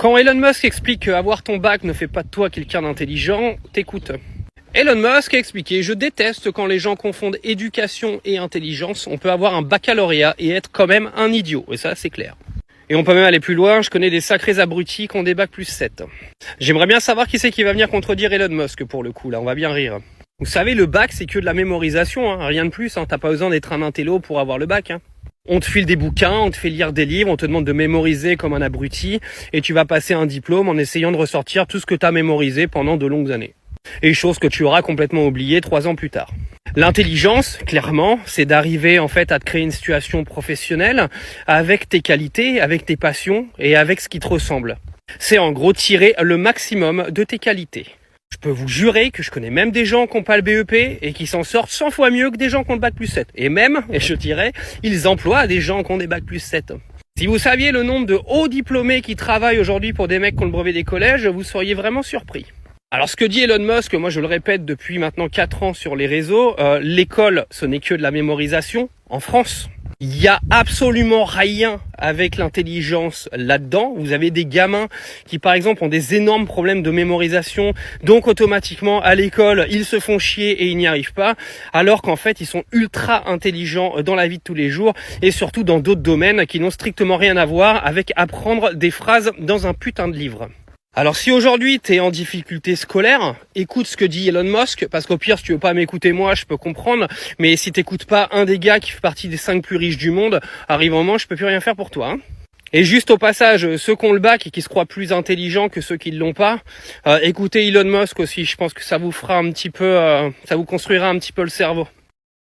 Quand Elon Musk explique qu'avoir ton bac ne fait pas de toi quelqu'un d'intelligent, t'écoutes. Elon Musk a expliqué « Je déteste quand les gens confondent éducation et intelligence. On peut avoir un baccalauréat et être quand même un idiot. » Et ça, c'est clair. Et on peut même aller plus loin, je connais des sacrés abrutis qui ont des bacs plus 7. J'aimerais bien savoir qui c'est qui va venir contredire Elon Musk pour le coup, là, on va bien rire. Vous savez, le bac, c'est que de la mémorisation, hein, rien de plus, hein, t'as pas besoin d'être un intello pour avoir le bac. Hein. On te file des bouquins, on te fait lire des livres, on te demande de mémoriser comme un abruti, et tu vas passer un diplôme en essayant de ressortir tout ce que t'as mémorisé pendant de longues années. Et chose que tu auras complètement oubliée 3 ans plus tard. L'intelligence, clairement, c'est d'arriver en fait à te créer une situation professionnelle avec tes qualités, avec tes passions et avec ce qui te ressemble. C'est en gros tirer le maximum de tes qualités. Je peux vous jurer que je connais même des gens qui n'ont pas le BEP et qui s'en sortent 100 fois mieux que des gens qui ont le bac plus 7. Et même, et je dirais, ils emploient des gens qui ont des bac plus 7. Si vous saviez le nombre de hauts diplômés qui travaillent aujourd'hui pour des mecs qui ont le brevet des collèges, vous seriez vraiment surpris. Alors ce que dit Elon Musk, moi je le répète depuis maintenant 4 ans sur les réseaux, l'école ce n'est que de la mémorisation en France. Il y a absolument rien avec l'intelligence là-dedans. Vous avez des gamins qui par exemple ont des énormes problèmes de mémorisation, donc automatiquement à l'école ils se font chier et ils n'y arrivent pas, alors qu'en fait ils sont ultra intelligents dans la vie de tous les jours et surtout dans d'autres domaines qui n'ont strictement rien à voir avec apprendre des phrases dans un putain de livre. Alors si aujourd'hui t'es en difficulté scolaire, écoute ce que dit Elon Musk, parce qu'au pire si tu veux pas m'écouter moi, je peux comprendre, mais si t'écoutes pas un des gars qui fait partie des 5 plus riches du monde, arrive un moment je peux plus rien faire pour toi. Hein. Et juste au passage, ceux qui ont le bac et qui se croient plus intelligents que ceux qui ne l'ont pas, écoutez Elon Musk aussi, je pense que ça vous fera un petit peu, ça vous construira un petit peu le cerveau.